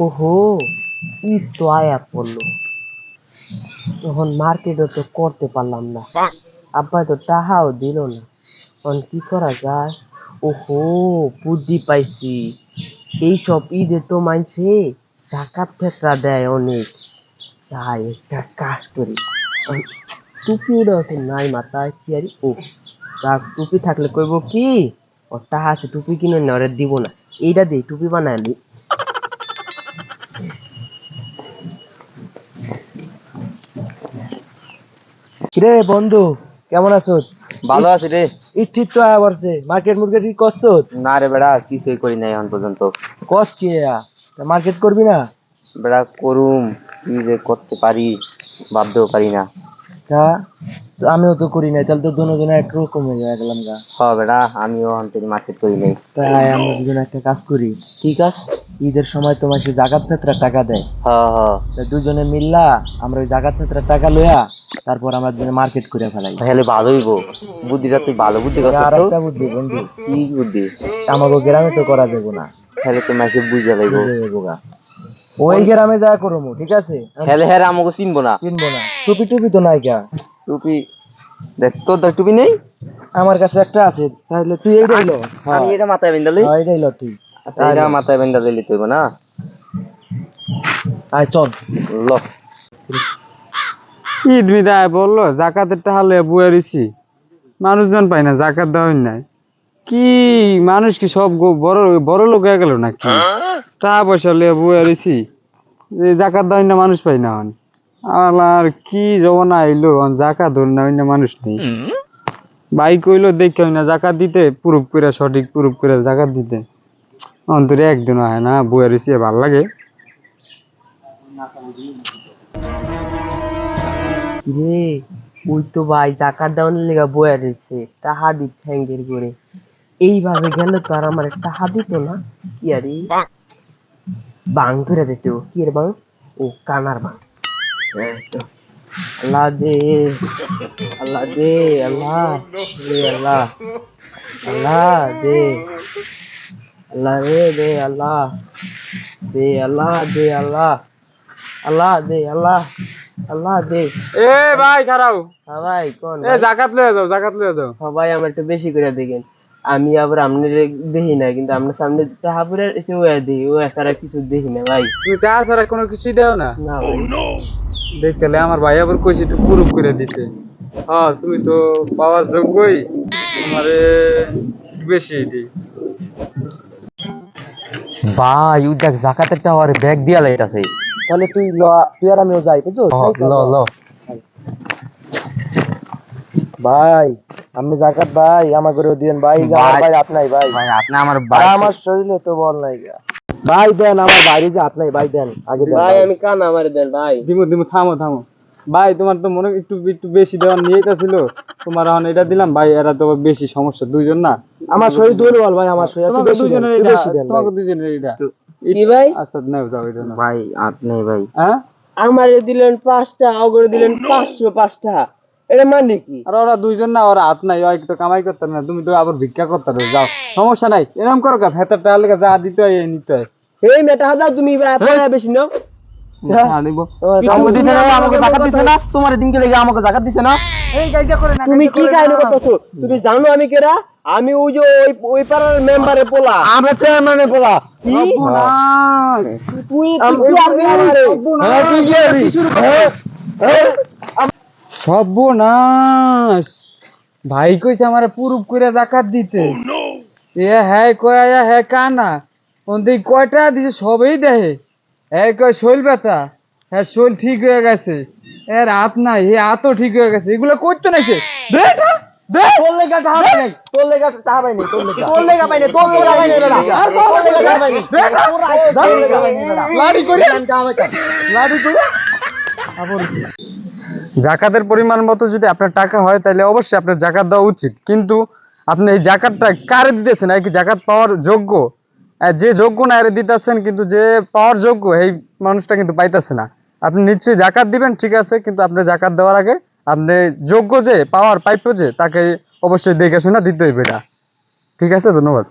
ওহো, ঈদ তো আয়া পড়লো, তখন মার্কেটও তো করতে পারলাম না। আব্বা তো টাকাও দিল না, এখন কি করা যায়? ওহো, বুদ্ধি পাইছি। এইসব ঈদে তো মানছে জাকাত ফেতরা দেয় অনেক। তাই একটা কাজ করি, ওই টুপিটা তো নাই মাথায়, কি আরে ও তার টুপি থাকলে কইব কি, ওর টাকা আছে টুপি কিনে না, ওরে দিব না, এইটা দিয়ে টুপি বানালি। কিরে বন্ধু, কেমন আছো? ভালো আছি রে। ঈদ ঠিক তো আয়া পড়ছে, মার্কেট মুর্কেট কি করছো? না রে বেড়া, কিছুই করি নাই এখন পর্যন্ত। কস কি মার্কেট করবি না? বেড়া করুম, কি যে করতে পারি ভাবতেও পারি না। তা তো আমিও তো করি নাই, তাহলে তো দুজনে একরকম হয়ে গেলাম গা। হ বেড়া, আমিও এখন থেকে মার্কেট করি নাই। তাই আমরা দুজনে একটা কাজ করি। ঠিক আছে। ঈদের সময় তোমার সে জাকাত ফেতরা টাকা দেয়, হ হ। তা দুজনে মিললা আমরা ওই জাকাত ফেতরা টাকা লইয়া তারপর আমরা দুজনে মার্কেট করে ফেলাই। তাহলে ভালো হইব। বুদ্ধিটা তুই ভালো বুদ্ধি করছিস আর তো। একটা বুদ্ধি বন্ধু, কি বুদ্ধি? আমাকে গ্রামে তো করা যাবো না, তাহলে তো মাকে বুঝে লাইব। বুঝে যাবো গা। ওই গ্রামে যা করবো, ঠিক আছে? হেলে হ্যাঁ আমাকে চিনবো না। চিনবো না, টুপি টুপি তো নাই গা। টুপি দেখ, তোর তো টুপি নেই। আমার কাছে একটা আছে, তাহলে তুই এইটাই লো। আমি এটা মাথায় বেঁধালি। হ্যাঁ এইটাই লো তুই। আচ্ছা, এটা মাথায় বেঁধা দিলি তুই না। আয় চল। ল। ঈদ বিদায় বললো জাকাতের টাকা লইয়া বুয়া রইছি, মানুষজন পাই না, জাকাত দেওয়াই নাই। কি মানুষ কি সব বড় বড় লোক হয়ে গেল নাকি? টাকা পয়সা লইয়া বুয়া রইছি, জাকাত দেওয়াই না, মানুষ পাই না। হন আর কি জমানা আইলো, জাকাত ধর না না মানুষ নেই। ভাই কইলো দেখে না জাকাত দিতে, পুরুপ করে সঠিক পুরুপ করে জাকাত দিতে, অন্তরে একদিন হয় না, বুয়া রইছি ভাল লাগে। রে, ওই তো ভাই জাকাত দেওয়ার লেগা বয়া রয়েছে, টাহা দি ঠ্যাঙ্গের করে। এইভাবে গেলে তো আর আমার টাহা দিত না। কি আরে বাং ধরে দিত, কি রে বাং? ও কানার বাং। এই তো। আল্লাহ দে, আল্লাহ দে, আল্লাহ দে, আল্লাহ আল্লাহ দে, আল্লাহ রে দে, আল্লাহ দে, আল্লাহ দে, আল্লাহ আল্লাহ দে, আল্লাহ আল্লাহ দে। এ ভাই খারাও, হ্যাঁ ভাই কোন এ জাকাত লইয়া যাও, জাকাত লইয়া যাও। সবাই আমার একটু বেশি করে দেখেন। আমি আবার আপনার দেখি না, কিন্তু আপনার সামনে তাহাপুরে এসে ওয়া দিই, ও এছাড়া কিছু দেখি না ভাই। তুমি টাকা ছাড়া কোনো কিছুই দেও না? না ভাই। দেখলে আমার ভাই আবার কইছে একটু প্রুফ করে দিতে। হ্যাঁ তুমি তো পাওয়ার যোগ্যই, আমারে বেশি দিই। ভাই ওই দেখ জাকাতের টাকা আরে ব্যাগ দিয়া লাইতাছে। তাহলে তুই ল, তুই আর আমিও যাই বুঝছো? ল ল। ভাই আপনি জাকাত ভাই আমার করে দিয়েন ভাই, আমার ভাই আপনাই ভাই। ভাই আপনি আমার আর আমার শরীরে তো বল নাই গা। ভাই দেন, আমার বাইরে যে আপনাই ভাই দেন আগে দেন ভাই। আমি কান আমার দেন ভাই। দিমু দিমু, থামো থামো। ভাই তোমার তো মনে একটু একটু বেশি দেওয়ার নিয়েটা ছিল, তোমার এখন এটা দিলাম ভাই, এরা তো বেশি সমস্যা, দুইজন না। আমার শরীর দুর্বল ভাই, আমার শরীর একটু তোমাকে বেশি দেন, দুইজনের একটু এটা, বেশি দেন ভাই। তোমাকে দুইজনের এটা। কি ভাই? আচ্ছা নাও যাও এটা নাও। ভাই আপনি ভাই। হ্যাঁ আমারে দিলেন 5টা, ওগরে দিলেন 505টা, এটা মানে কি? আর ওরা দুইজন না, ওরা হাত নাই, ওই তো কামাই করতে না, তুমি তো আবার ভিক্ষা করতে হবে, যাও সমস্যা নাই, এরকম করো কা, ভেতর টাকা লেগে যা দিতে হয় এই নিতে হয়। এই মেটা হাজার তুমি পয়সা বেশি নাও। আমাকে দিছে না, আমাকে জাকাত দিছে না, তোমার দিনকে লেগে আমাকে জাকাত দিছে না। এই গাইজা করে না, তুমি কি কাহিনী করতেছো? তুমি জানো আমি কেরা? আমি ওই যে ওই পাড়ার মেম্বারে পোলা। আমরা চেয়ারম্যানের পোলা। কি? তুই তুই আসবি আমারে? হ্যাঁ তুই কি হবি? সর্বনাশ, ভাই কইছে আমারে পুরুপ করে জাকাত দিতে। এ হ্যাঁ কয়া হ্যাঁ কানা, ওই কয়টা দিছে সবই দেহে। হ্যাঁ কয় শৈল ব্যথা, হ্যাঁ শৈল ঠিক হয়ে গেছে, এর হাত নাই, এ হাতও ঠিক হয়ে গেছে, এগুলো করতো নাকি? তোর লেগা টাকা পাই নাই, তোর লেগা টাকা পাই নাই, তোর লেগা পাই নাই, তোর লেগা পাই নাই বেটা। আর তোর লেগা টাকা পাই নাই। তোর লেগা পাই নাই বেটা। লাড়ি করে আমি টাকা পাইতাম। লাড়ি করে জাকাতের পরিমাণ মতো যদি আপনার টাকা হয় তাহলে অবশ্যই আপনার জাকাত দেওয়া উচিত, কিন্তু আপনি এই জাকাতটা কারে দিতেছেন, এই কি জাকাত পাওয়ার যোগ্য? যে যোগ্য না এর দিতেছেন, কিন্তু যে পাওয়ার যোগ্য এই মানুষটা কিন্তু পাইতেছে না। আপনি নিশ্চয়ই জাকাত দিবেন, ঠিক আছে, কিন্তু আপনি জাকাত দেওয়ার আগে আপনি যোগ্য যে পাওয়ার পাইপ্য যে, তাকে অবশ্যই দেখে শুনে দিতে হইবে এটা। ঠিক আছে, ধন্যবাদ।